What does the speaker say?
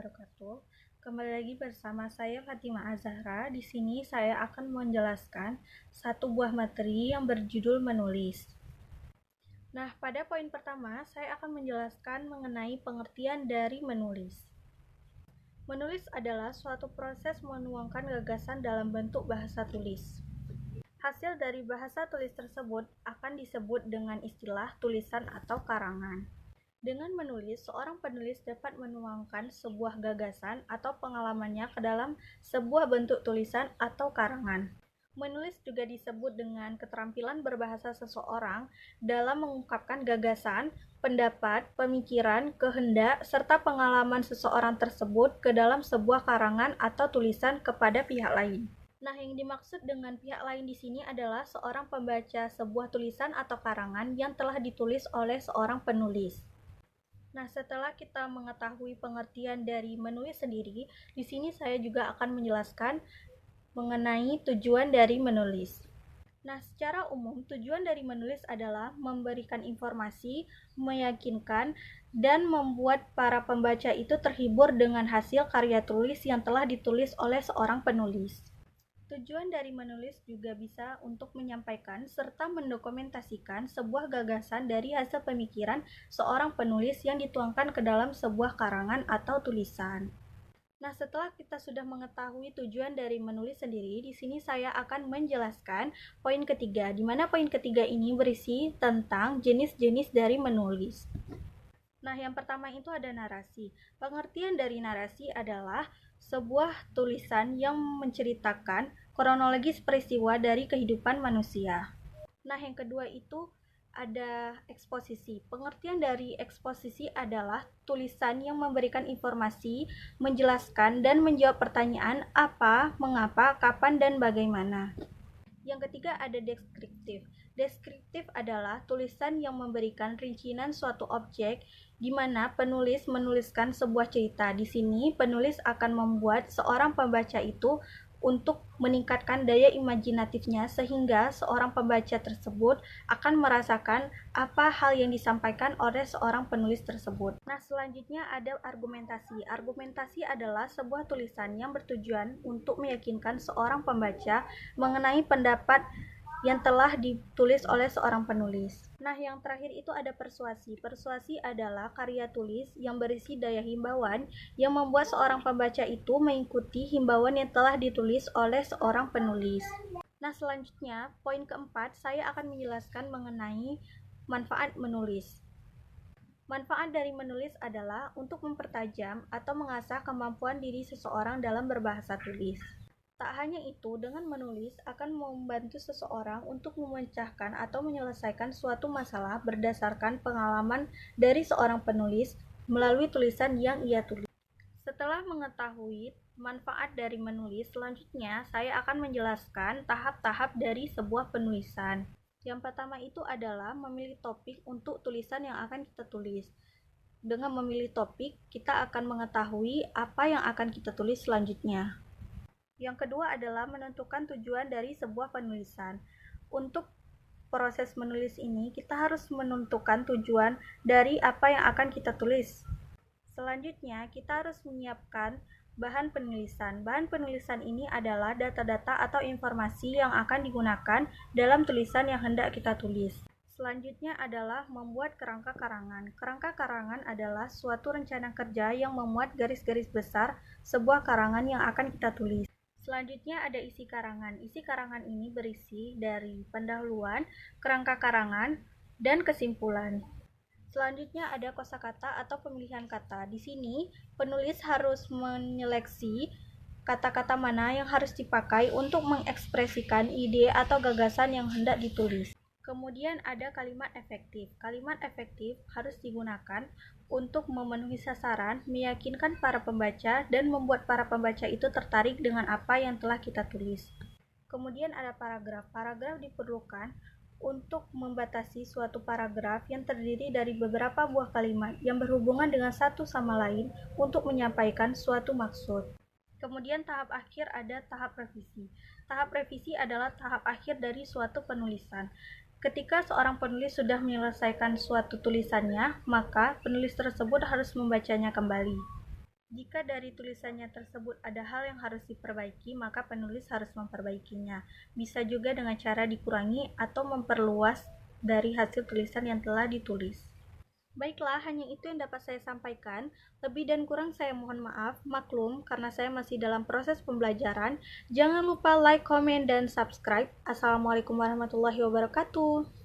wabarakatuh. Kembali lagi bersama saya Fatimah Azahra. Di sini saya akan menjelaskan satu buah materi yang berjudul menulis. Nah, pada poin pertama saya akan menjelaskan mengenai pengertian dari menulis. Menulis adalah suatu proses menuangkan gagasan dalam bentuk bahasa tulis. Hasil dari bahasa tulis tersebut akan disebut dengan istilah tulisan atau karangan. Dengan menulis, seorang penulis dapat menuangkan sebuah gagasan atau pengalamannya ke dalam sebuah bentuk tulisan atau karangan. Menulis juga disebut dengan keterampilan berbahasa seseorang dalam mengungkapkan gagasan, pendapat, pemikiran, kehendak, serta pengalaman seseorang tersebut ke dalam sebuah karangan atau tulisan kepada pihak lain. Nah, yang dimaksud dengan pihak lain di sini adalah seorang pembaca sebuah tulisan atau karangan yang telah ditulis oleh seorang penulis. Nah, setelah kita mengetahui pengertian dari menulis sendiri, di sini saya juga akan menjelaskan mengenai tujuan dari menulis. Nah, secara umum, tujuan dari menulis adalah memberikan informasi, meyakinkan, dan membuat para pembaca itu terhibur dengan hasil karya tulis yang telah ditulis oleh seorang penulis. Tujuan dari menulis juga bisa untuk menyampaikan serta mendokumentasikan sebuah gagasan dari hasil pemikiran seorang penulis yang dituangkan ke dalam sebuah karangan atau tulisan. Nah, setelah kita sudah mengetahui tujuan dari menulis sendiri, di sini saya akan menjelaskan poin ketiga, di mana poin ketiga ini berisi tentang jenis-jenis dari menulis. Nah, yang pertama itu ada narasi. Pengertian dari narasi adalah sebuah tulisan yang menceritakan kronologis peristiwa dari kehidupan manusia. Nah, yang kedua itu ada eksposisi. Pengertian dari eksposisi adalah tulisan yang memberikan informasi, menjelaskan, dan menjawab pertanyaan apa, mengapa, kapan, dan bagaimana. Yang ketiga ada deskriptif. Deskriptif adalah tulisan yang memberikan rincian suatu objek di mana penulis menuliskan sebuah cerita. Di sini penulis akan membuat seorang pembaca itu untuk meningkatkan daya imajinatifnya sehingga seorang pembaca tersebut akan merasakan apa hal yang disampaikan oleh seorang penulis tersebut. Nah, selanjutnya ada argumentasi. Argumentasi adalah sebuah tulisan yang bertujuan untuk meyakinkan seorang pembaca mengenai pendapat yang telah ditulis oleh seorang penulis. Nah, yang terakhir itu ada persuasi. Persuasi adalah karya tulis yang berisi daya himbauan yang membuat seorang pembaca itu mengikuti himbauan yang telah ditulis oleh seorang penulis. Nah, selanjutnya, poin keempat, saya akan menjelaskan mengenai manfaat menulis. Manfaat dari menulis adalah untuk mempertajam atau mengasah kemampuan diri seseorang dalam berbahasa tulis. Tak hanya itu, dengan menulis akan membantu seseorang untuk memecahkan atau menyelesaikan suatu masalah berdasarkan pengalaman dari seorang penulis melalui tulisan yang ia tulis. Setelah mengetahui manfaat dari menulis, selanjutnya saya akan menjelaskan tahap-tahap dari sebuah penulisan. Yang pertama itu adalah memilih topik untuk tulisan yang akan kita tulis. Dengan memilih topik, kita akan mengetahui apa yang akan kita tulis selanjutnya. Yang kedua adalah menentukan tujuan dari sebuah penulisan. Untuk proses menulis ini, kita harus menentukan tujuan dari apa yang akan kita tulis. Selanjutnya, kita harus menyiapkan bahan penulisan. Bahan penulisan ini adalah data-data atau informasi yang akan digunakan dalam tulisan yang hendak kita tulis. Selanjutnya adalah membuat kerangka karangan. Kerangka karangan adalah suatu rencana kerja yang memuat garis-garis besar sebuah karangan yang akan kita tulis. Selanjutnya ada isi karangan. Isi karangan ini berisi dari pendahuluan, kerangka karangan, dan kesimpulan. Selanjutnya ada kosakata atau pemilihan kata. Di sini penulis harus menyeleksi kata-kata mana yang harus dipakai untuk mengekspresikan ide atau gagasan yang hendak ditulis. Kemudian ada kalimat efektif. Kalimat efektif harus digunakan untuk memenuhi sasaran, meyakinkan para pembaca, dan membuat para pembaca itu tertarik dengan apa yang telah kita tulis. Kemudian ada paragraf. Paragraf diperlukan untuk membatasi suatu paragraf yang terdiri dari beberapa buah kalimat yang berhubungan dengan satu sama lain untuk menyampaikan suatu maksud. Kemudian tahap akhir ada tahap revisi. Tahap revisi adalah tahap akhir dari suatu penulisan. Ketika seorang penulis sudah menyelesaikan suatu tulisannya, maka penulis tersebut harus membacanya kembali. Jika dari tulisannya tersebut ada hal yang harus diperbaiki, maka penulis harus memperbaikinya. Bisa juga dengan cara dikurangi atau memperluas dari hasil tulisan yang telah ditulis. Baiklah, hanya itu yang dapat saya sampaikan. Lebih dan kurang saya mohon maaf, maklum karena saya masih dalam proses pembelajaran. Jangan lupa like, comment, dan subscribe. Assalamualaikum warahmatullahi wabarakatuh.